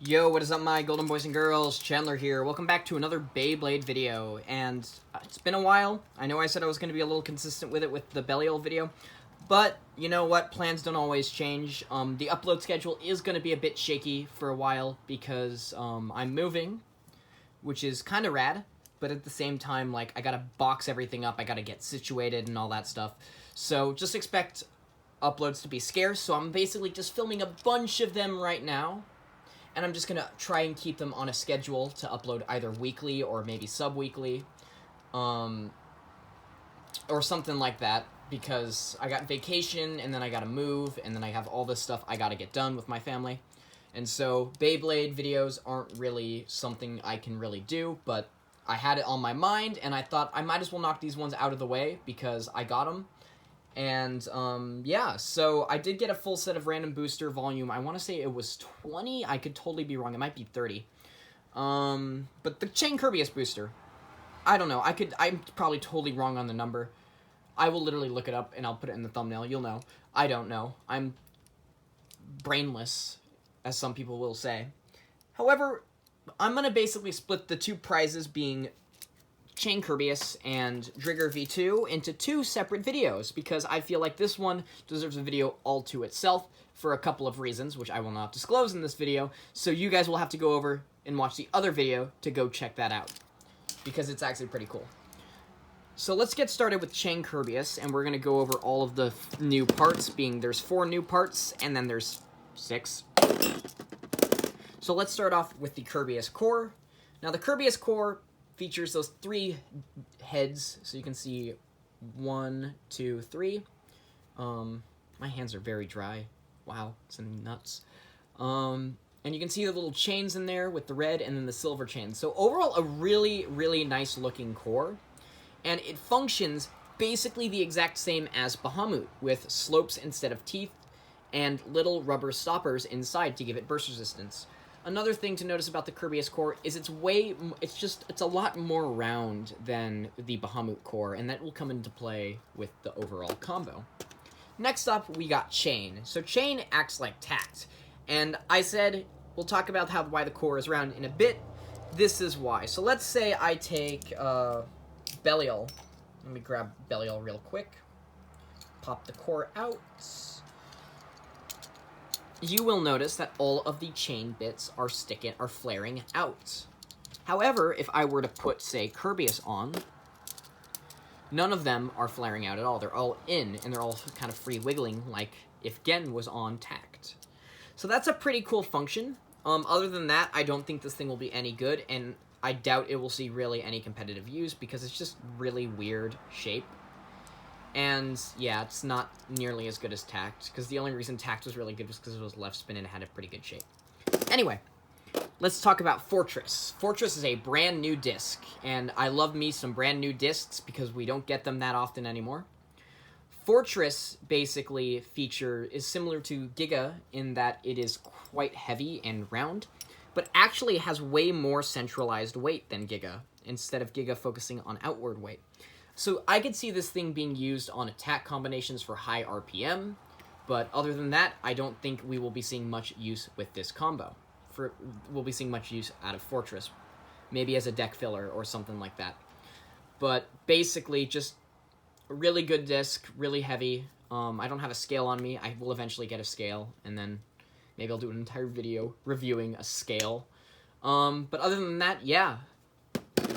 Yo, what is up, my golden boys and girls? Chandler here. Welcome back to another Beyblade video, and it's been a while. I know I said I was going to be a little consistent with it with the Belial video, but you know what? Plans don't always change. The upload schedule is going to be a bit shaky for a while because I'm moving, which is kind of rad, but at the same time, like, I gotta box everything up, I gotta get situated and all that stuff. So just expect uploads to be scarce, so I'm basically just filming a bunch of them right now. And I'm just going to try and keep them on a schedule to upload either weekly or maybe sub-weekly. Or something like that. Because I got vacation, and then I got to move, and then I have all this stuff I got to get done with my family. And so, Beyblade videos aren't really something I can really do, but I had it on my mind, and I thought I might as well knock these ones out of the way, because I got them. And, yeah, so I did get a full set of random booster volume. I want to say it was 20. I could totally be wrong. It might be 30. But the Chain Kerbeus booster, I don't know. I'm probably totally wrong on the number. I will literally look it up, and I'll put it in the thumbnail. You'll know. I don't know. I'm brainless, as some people will say. However, I'm going to basically split the two prizes being Chain Kerbeus and Drigger V2 into two separate videos, because I feel like this one deserves a video all to itself for a couple of reasons, which I will not disclose in this video, so you guys will have to go over and watch the other video to go check that out, because it's actually pretty cool. So let's get started with Chain Kerbeus, and we're going to go over all of the new parts, being there's 4 new parts, and then there's 6. So let's start off with the Kerbeus core. Now the Kerbeus core features those 3 heads, so you can see 1, 2, 3. My hands are very dry. Wow, it's nuts. And you can see the little chains in there with the red and then the silver chains. So overall, a really, really nice looking core. And it functions basically the exact same as Bahamut, with slopes instead of teeth and little rubber stoppers inside to give it burst resistance. Another thing to notice about the Kerbeus core is it's a lot more round than the Bahamut core, and that will come into play with the overall combo. Next up, we got Chain. So Chain acts like tact, and I said we'll talk about why the core is round in a bit. This is why. So let's say I take Belial. Let me grab Belial real quick. Pop the core out. You will notice that all of the chain bits are flaring out. However, if I were to put, say, Kerbeus on, none of them are flaring out at all. They're all in, and they're all kind of free wiggling, like if Gen was on tact. So that's a pretty cool function. Other than that, I don't think this thing will be any good, and I doubt it will see really any competitive use, because it's just really weird shape. And, yeah, it's not nearly as good as Tact, because the only reason Tact was really good was because it was left spin and it had a pretty good shape. Anyway, let's talk about Fortress. Fortress is a brand new disc, and I love me some brand new discs because we don't get them that often anymore. Fortress, basically, is similar to Giga in that it is quite heavy and round, but actually has way more centralized weight than Giga, instead of Giga focusing on outward weight. So I could see this thing being used on attack combinations for high RPM, but other than that, I don't think we will be seeing much use with this combo. We'll be seeing much use out of Fortress, maybe as a deck filler or something like that. But basically, just a really good disc, really heavy. I don't have a scale on me. I will eventually get a scale, and then maybe I'll do an entire video reviewing a scale. But other than that, yeah.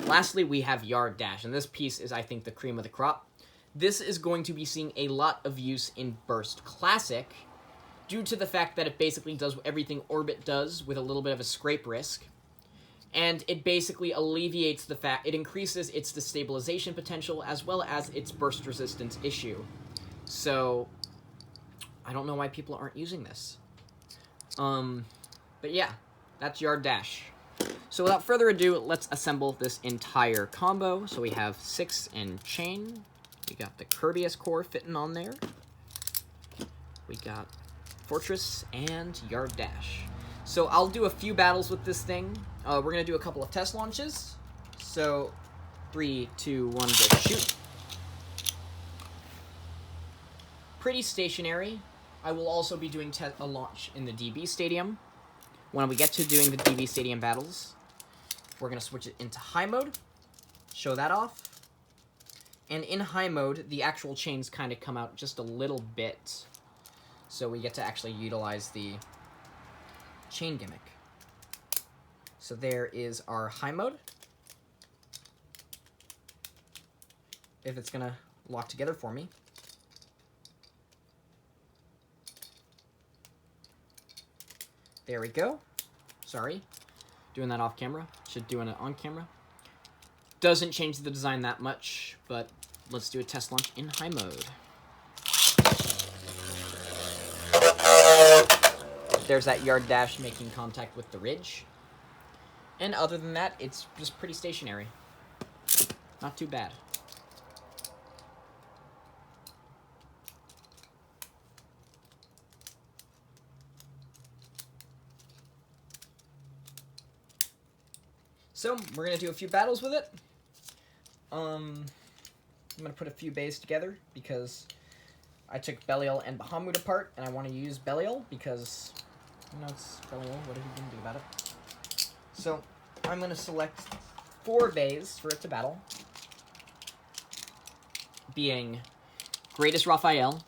Lastly, we have Yard Dash, and this piece is, I think, the cream of the crop. This is going to be seeing a lot of use in Burst Classic, due to the fact that it basically does everything Orbit does with a little bit of a scrape risk. And it basically alleviates it increases its destabilization potential as well as its burst resistance issue. So, I don't know why people aren't using this. But yeah, that's Yard Dash. So without further ado, let's assemble this entire combo. So we have 6 in Chain. We got the Kerbeus core fitting on there. We got Fortress and Yard Dash. So I'll do a few battles with this thing. We're going to do a couple of test launches. So 3, 2, 1, go shoot. Pretty stationary. I will also be doing a launch in the DB Stadium. when we get to doing the DB Stadium battles, we're going to switch it into high mode, show that off, and in high mode, the actual chains kind of come out just a little bit, so we get to actually utilize the chain gimmick. So there is our high mode. If it's going to lock together for me. There we go. Sorry. Doing that off camera. Should doing it on camera. Doesn't change the design that much, but let's do a test launch in high mode. There's that yard dash making contact with the ridge. And other than that, it's just pretty stationary. Not too bad. So, we're going to do a few battles with it. I'm going to put a few bays together because I took Belial and Bahamut apart, and I want to use Belial because, you know, it's Belial. What are you going to do about it? So, I'm going to select 4 bays for it to battle, being Greatest Raphael,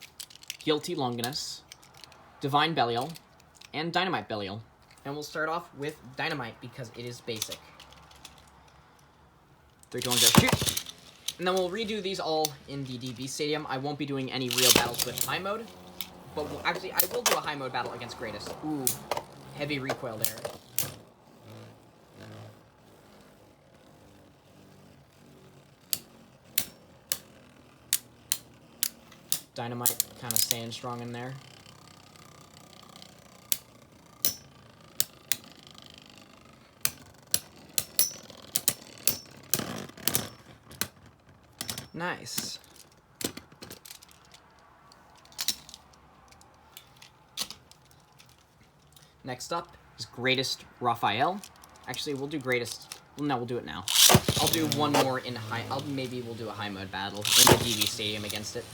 Guilty Longinus, Divine Belial, and Dynamite Belial. And we'll start off with Dynamite because it is basic. 3, 2, 1, go, shoot! And then we'll redo these all in the DB Stadium. I won't be doing any real battles with high mode, but actually, I will do a high mode battle against Greatest. Ooh, heavy recoil there. Dynamite kind of staying strong in there. Nice. Next up is Greatest Raphael. Actually, we'll do Greatest. Well, no, we'll do it now. I'll do one more in high. Maybe we'll do a high mode battle in the DB Stadium against it.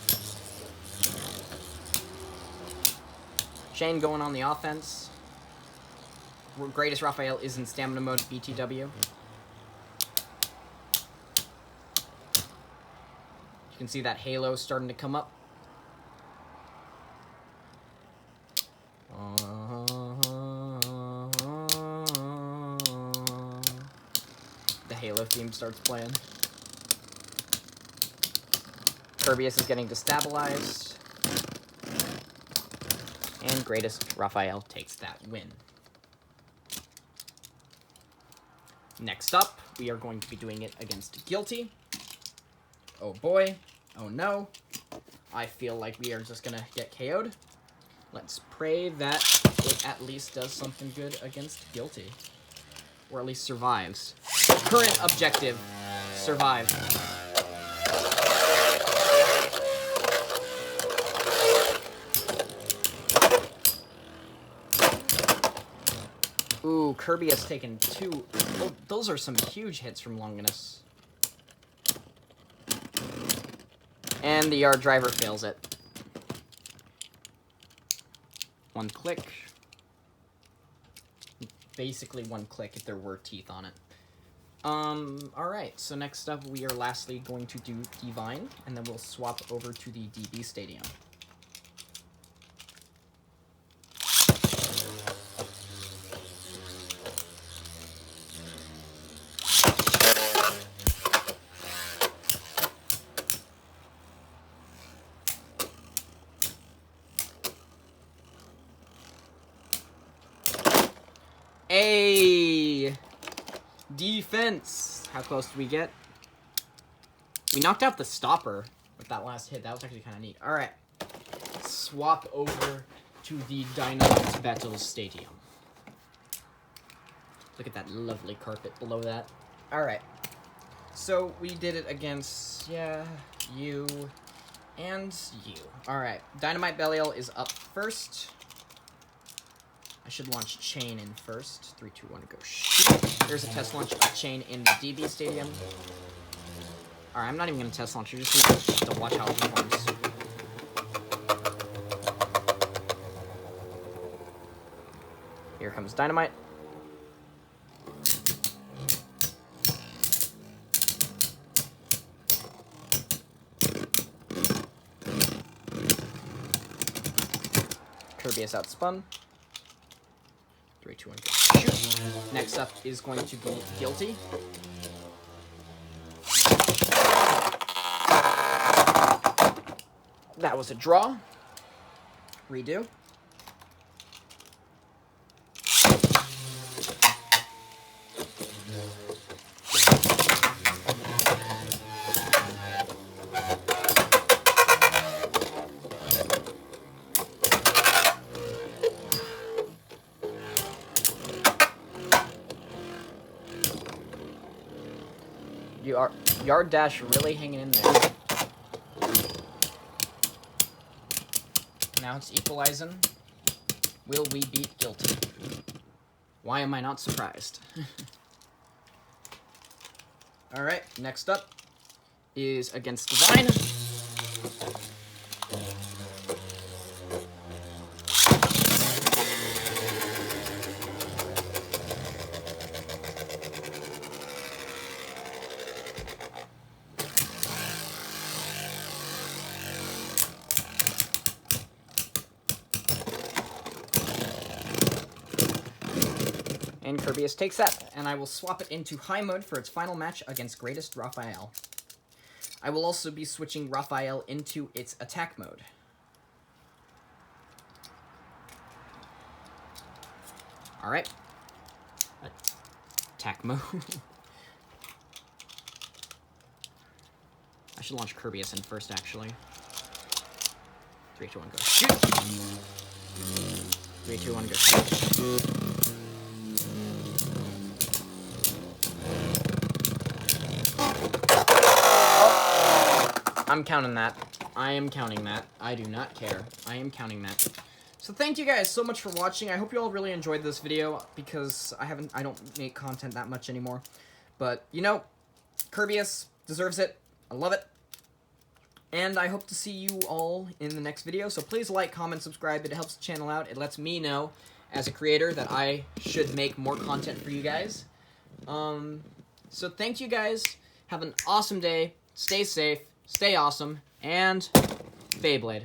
Shane going on the offense. Greatest Raphael is in stamina mode, BTW. You can see that halo starting to come up. The halo theme starts playing. Kerbeus is getting destabilized. And Greatest Raphael takes that win. Next up, we are going to be doing it against Guilty. Oh boy. Oh no. I feel like we are just gonna get KO'd. Let's pray that it at least does something good against Guilty. Or at least survives. Current objective, survive. Ooh, Kirby has taken 2. Oh, those are some huge hits from Longinus. And the yard driver fails it. 1 click. Basically 1 click if there were teeth on it. Alright, so next up we are lastly going to do Divine, and then we'll swap over to the DB Stadium. Hey! Defense! How close did we get? We knocked out the stopper with that last hit. That was actually kind of neat. Alright. Swap over to the Dynamite Battle Stadium. Look at that lovely carpet below that. Alright. So, we did it against, yeah, you, and you. Alright. Dynamite Belial is up first. I should launch Chain in first. 3, 2, 1, go shoot. There's a test launch of Chain in the DB Stadium. Alright, I'm not even going to test launch. You're just going to have to watch how it performs. Here comes Dynamite. Kerbeus outspun. 3, 2, 1, go. Shoot. Next up is going to be Guilty. That was a draw. Redo. You are Yard Dash really hanging in there. Now it's equalizing. Will we beat Guilty? Why am I not surprised? Alright, next up is Against Divine. And Kerbeus takes that, and I will swap it into high mode for its final match against Greatest Raphael. I will also be switching Raphael into its attack mode. Alright. Attack mode. I should launch Kerbeus in first, actually. 3, 2, 1, go shoot! 3, 2, 1, go shoot. I'm counting that. I am counting that. I do not care. I am counting that. So thank you guys so much for watching. I hope you all really enjoyed this video because I don't make content that much anymore. But, you know, Kerbeus deserves it. I love it. And I hope to see you all in the next video. So please like, comment, subscribe. It helps the channel out. It lets me know, as a creator, that I should make more content for you guys. So thank you guys. Have an awesome day. Stay safe. Stay awesome. And Beyblade.